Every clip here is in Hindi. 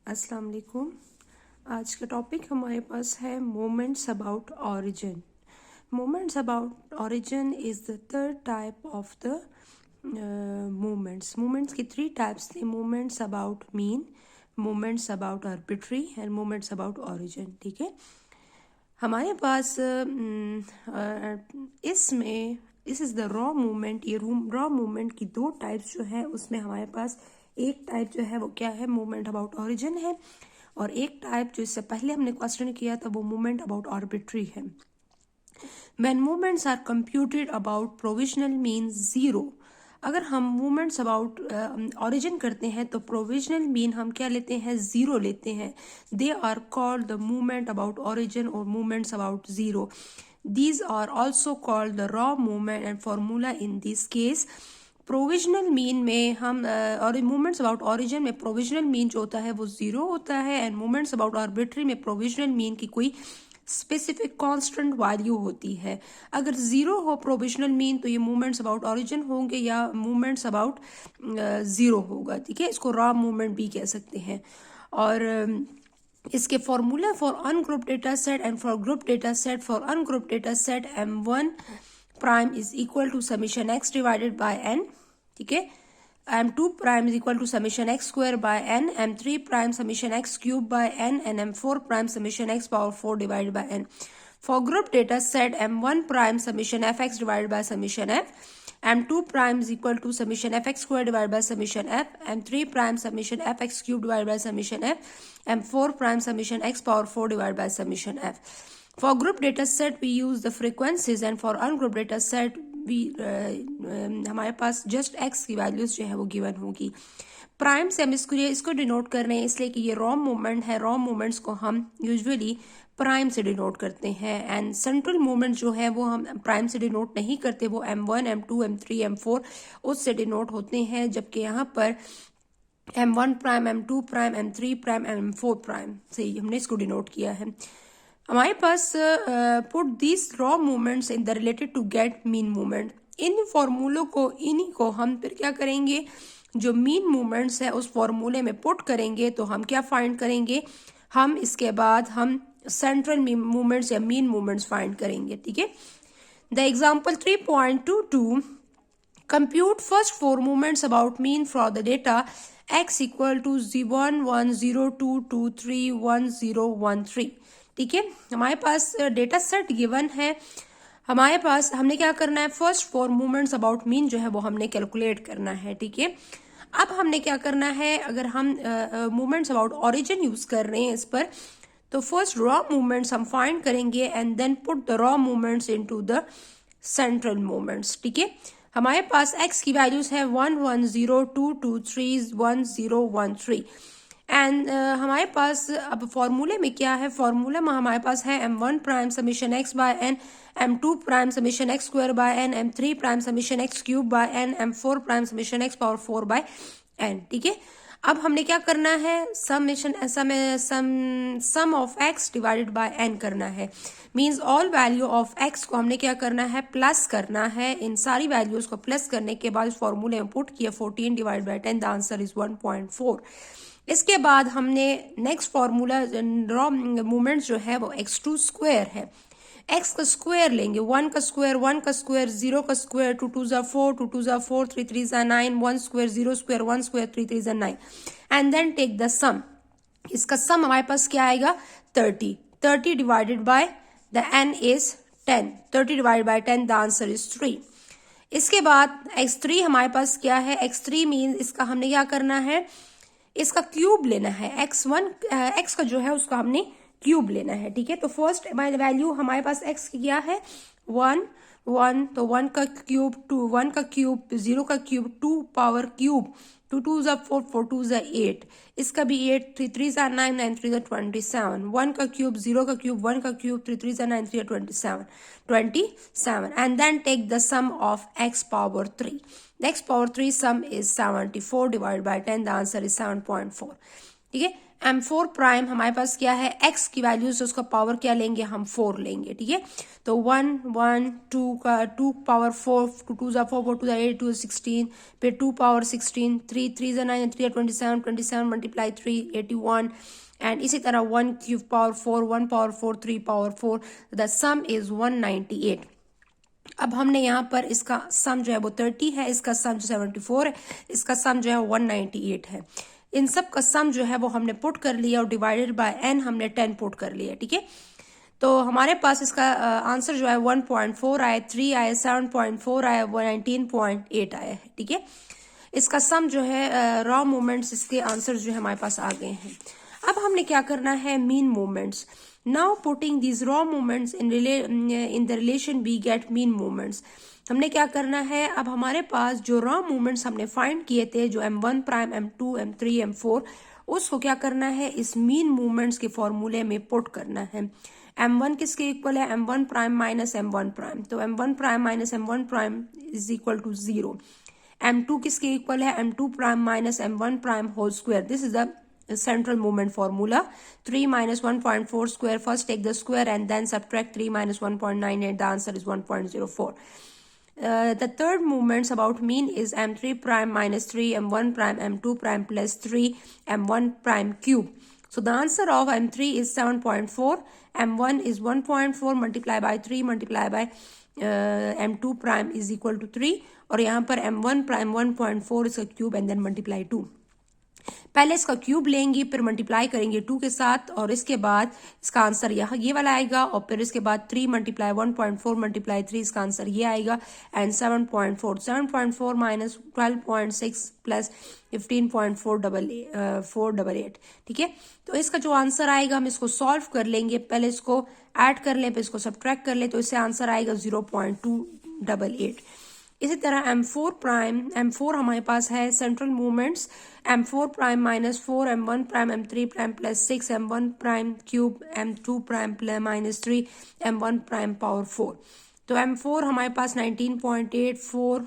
अस्सलाम वालेकुम। आज का टॉपिक हमारे पास है moments about origin. Moments about origin is the third type of the moments की थ्री टाइप्स थे। Moments about mean, moments about arbitrary and moments about origin. ठीक है, हमारे पास इसमें this is the raw movement. ये रॉ मूवमेंट की दो टाइप्स जो है उसमें हमारे पास एक टाइप जो है वो क्या है, मूवमेंट अबाउट ओरिजिन है, और एक टाइप जो इससे पहले हमने क्वेश्चन किया था वो मूवमेंट अबाउट आर्बिट्री है। When movements are computed about provisional means zero. अगर हम मूवमेंट्स अबाउट ओरिजिन करते हैं तो प्रोविजनल मीन हम क्या लेते हैं, जीरो लेते हैं। They are called the movement about origin और movements about zero. These are also called the raw movement and formula in this case. Provisional mean में हम और मूवमेंट्स अबाउट ओरिजिन में प्रोविजनल मीन जो होता है वो जीरो होता है, एंड मूवमेंट्स अबाउट आर्बिट्री में प्रोविजनल मीन की कोई स्पेसिफिक कांस्टेंट वैल्यू होती है। अगर जीरो हो प्रोविजनल मीन तो ये मूवमेंट्स अबाउट ओरिजिन होंगे या मूवमेंट्स अबाउट जीरो होगा। ठीक है, इसको रॉ मूवमेंट भी कह सकते हैं। और इसके formula for ungroup data set and for group data set. For ungroup data set m1 prime is equal to summation x divided by n। ठीक है, m2 prime is equal to summation x square by n, m3 prime summation x cube by n, and m4 prime summation x power 4 divided by n। For group data set m1 prime summation fx divided by summation f, m2 prime is equal to summation fx square divided by summation f, m3 prime summation fx cube divided by summation f, m4 prime summation x power 4 divided by summation f. For group data set we use the frequencies, and for ungrouped data set we हमारे पास just x की वैल्यूज जो है वो गिवन होगी। प्राइम से हम इसको डिनोट कर रहे हैं इसलिए कि ये रॉ मूवमेंट है। रॉ मूवमेंट्स को हम यूजुअली प्राइम से डिनोट करते हैं, एंड सेंट्रल मूवमेंट जो है वो हम प्राइम से डिनोट नहीं करते, वो m1 m2 m3 m4 उससे डिनोट होते हैं, जबकि यहाँ पर m1 prime m2 prime m3 prime m4 prime से हमने इसको डिनोट किया है। हमारे पास put this raw movements in the related to get mean movement. इन फॉर्मूलों को इन्हीं को हम फिर क्या करेंगे, जो मीन मूवमेंट्स है उस फॉर्मूले में पुट करेंगे तो हम क्या फाइंड करेंगे, हम इसके बाद हम सेंट्रल मूवमेंट्स या मीन मूवमेंट्स फाइंड करेंगे। ठीक है, the example 3.22 compute first four movements about mean for the data x equal to 1 1 0 2 2 3 1 0 1 3। ठीक है, हमारे पास डेटा सेट गिवन है। हमारे पास हमने क्या करना है, first four movements about mean जो है वो हमने कैलकुलेट करना है। ठीक है, अब हमने क्या करना है, अगर हम मूवमेंट्स अबाउट ओरिजिन यूज कर रहे हैं इस पर, तो फर्स्ट रॉ मूवमेंट्स हम फाइंड करेंगे and then put the raw movements into the central movements. ठीक है, हमारे पास x की वैल्यूज है 1 1 0 2 2 3 1 0 1 3, एंड हमारे पास अब फॉर्मूले में क्या है, फॉर्मूला में हमारे पास है m1 prime summation x by n, m2 prime summation x square by n, m3 prime summation x cube by n, m4 prime summation x power 4 by n। ठीक है, अब हमने क्या करना है, sum of x divided by n करना है। Means all value of x को हमने क्या करना है, प्लस करना है। इन सारी वैल्यूज को प्लस करने के बाद फॉर्मूले में पुट किया 14 divide by 10, the answer is 1.4। इसके बाद हमने नेक्स्ट फॉर्मूला रॉ मूवमेंट जो है वो x2 स्क्वायर है। x का स्क्वायर लेंगे, 1 का स्क्वायर 1 का स्क्वायर, 0 का square 2 2 4 2 2 4 3 3 9, 1 square 0 square 1 square 3 3 9, and then take the sum. इसका सम हमारे पास क्या आएगा, 30। 30 divided by the n is 10, 30 divided by 10, the answer is 3। इसके बाद x3 हमारे पास क्या है, x3 मीन इसका हमने क्या करना है, इसका क्यूब लेना है। x का जो है उसका हमने क्यूब लेना है। ठीक है, तो फर्स्ट वैल्यू हमारे पास x की क्या है, 1 1, तो 1 का क्यूब 2, 1 का क्यूब 0 का क्यूब 2 पावर क्यूब, 2 2 4 4 2 8, इसका भी 8, 3 3 9 9 3 27, 1 का क्यूब 0 का क्यूब 1 का cube 3 3 9 3 27, and then take the sum of x power 3। The x power 3 sum is 74 divided by 10, the answer is 7.4। ठीक है। M4 प्राइम हमारे पास क्या है, x की वैल्यूज, उसका पावर क्या लेंगे हम, 4 लेंगे, ठीक है। तो 1 1 2 का 2 पावर 4, 2 जा 4 4 2 जा 8 2 16, फिर 2 पावर 16, 3 3 जा 9 3 27 27 मल्टीप्लाई 3 81, एंड इसी तरह 1 cube power 4 1 power 4 3 power 4, the some is 198। अब हमने यहाँ पर इसका सम जो है वो 30 है, इसका सम जो 74 है, इसका सम जो है 198 है। इन सब का सम जो है वो हमने पुट कर लिया और डिवाइडेड बाय n हमने 10 पुट कर लिया, ठीक है। तो हमारे पास इसका आंसर जो है 1.4 आया, 3 आया, 7.4 आया, 19.8 आया है, ठीक है। इसका सम जो है रॉ मूवमेंट्स, इसके आंसर जो है हमारे पास आ गए हैं। अब हमने क्या करना है, mean movements. Now putting these raw movements in the relation we get mean movements. हमने क्या करना है, अब हमारे पास जो रॉ मूवमेंट्स हमने फाइंड किए थे, जो M1 prime, M2, M3, M4, उसको क्या करना है, इस मीन मूवमेंट्स के फॉर्मूले में पुट करना है। M1 किसके इक्वल है, M1 prime minus M1 prime, तो M1 prime minus M1 prime is equal to 0। M2 किसके इक्वल है, M2 prime minus M1 prime whole square, this is the central movement formula. 3 minus 1.4 square, first take the square and then subtract 3 minus 1.98, the answer is 1.04. The third movements about mean is M3 prime minus 3 M1 prime M2 prime plus 3 M1 prime cube. So the answer of M3 is 7.4, M1 is 1.4 multiply by 3 multiply by M2 prime is equal to 3, और यहाँ पर M1 prime 1.4 इसका क्यूब एंड देन मल्टीप्लाई 2। पहले इसका क्यूब लेंगे, फिर मल्टीप्लाई करेंगे 2 के साथ, और इसके बाद इसका आंसर यहाँ ये वाला आएगा, और फिर इसके बाद 3 मल्टीप्लाई 1.4 मल्टीप्लाई 3, इसका आंसर ये आएगा, एंड 7.4 माइनस 12.6 प्लस 15.488, ठीक है। तो इसका जो आंसर आएगा हम इसको सॉल्व कर लेंगे, पहले इसको ऐड कर लें, फिर इसको सब्ट्रैक्ट कर लें, तो इससे आंसर आएगा 0.288। इसी तरह M4 प्राइम, M4 हमारे पास है central movements, M4 prime minus 4 M1 prime M3 prime plus 6 M1 prime cube M2 prime plus minus 3 M1 prime power 4। तो M4 हमारे पास 19.84,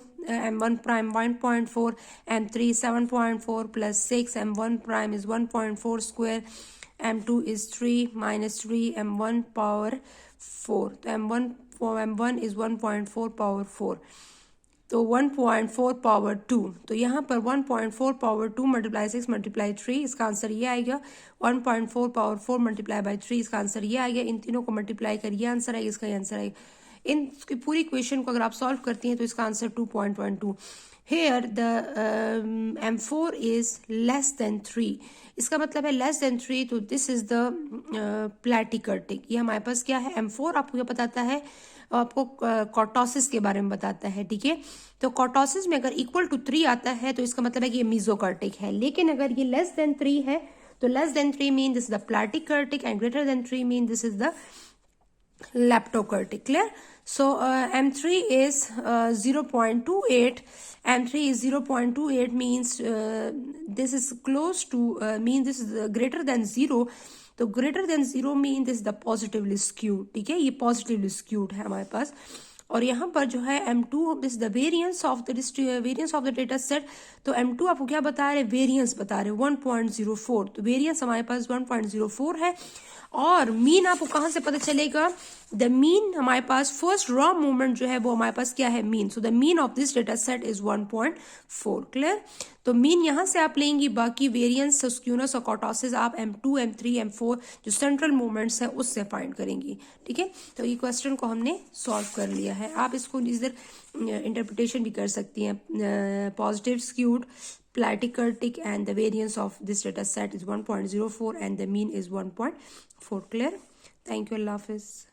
M1 prime 1.4, M3 7.4 plus 6 M1 prime is 1.4 square, M2 is 3 minus 3 M1 power 4, तो M1 इज 1.4 पावर 4, तो 1.4 पावर 2, तो यहाँ पर 1.4 पावर 2 मल्टीप्लाई 6 मल्टीप्लाई 3, इसका आंसर ये आएगा। 1.4 पावर 4 मल्टीप्लाई बाई 3, इसका आंसर ये आएगा। इन तीनों को मल्टीप्लाई कर ये आंसर आएगा, इसका ये आंसर आएगा। इन पूरी इक्वेशन को अगर आप सॉल्व करती हैं तो इसका answer 2.12। Here the M4 is less than 3, इसका मतलब है लेस देन 3, तो दिस इज द प्लैटिकर्टिक। ये हमारे पास क्या है, M4 आपको क्या बताता है, आपको कॉर्टोसिस के बारे में बताता है, ठीक है। तो कॉर्टोसिस में अगर इक्वल टू 3 आता है तो इसका मतलब है कि ये मीजोकर्टिक है, लेकिन अगर ये लेस देन 3 है तो less than 3 mean this is the platykurtic, and greater than 3 mean this is the leptokurtic. Clear? So M3 is 0.28. M3 is 0.28 means this is close to mean this is greater than 0. तो greater than 0 mean this is the positively skewed, ठीक है, ये positively skewed है हमारे पास। और यहाँ पर जो है M2 this the variance of the data set, तो M2 आपको क्या बता रहे, वेरियंस बता रहे 1.04, तो वेरियंस हमारे पास 1.04 है। और मीन आपको कहाँ से पता चलेगा, द मीन हमारे पास फर्स्ट रॉ मूवमेंट जो है वो हमारे पास क्या है, mean, so the mean of this data set is 1.4। Clear? तो मीन यहाँ से आप लेंगी, बाकी वेरियंस, स्क्यूनेस और कॉर्टोसिस आप M2 M3 M4 जो सेंट्रल मूवमेंट्स है उससे फाइंड करेंगी, ठीक है। तो ये क्वेश्चन को हमने सॉल्व कर लिया है। आप इसको इधर इंटरप्रिटेशन भी कर सकती हैं, positive skewed, platykurtic, and the variance of this data set is 1.04 and the mean is 1.4. Clear? Thank you. Allah Hafiz.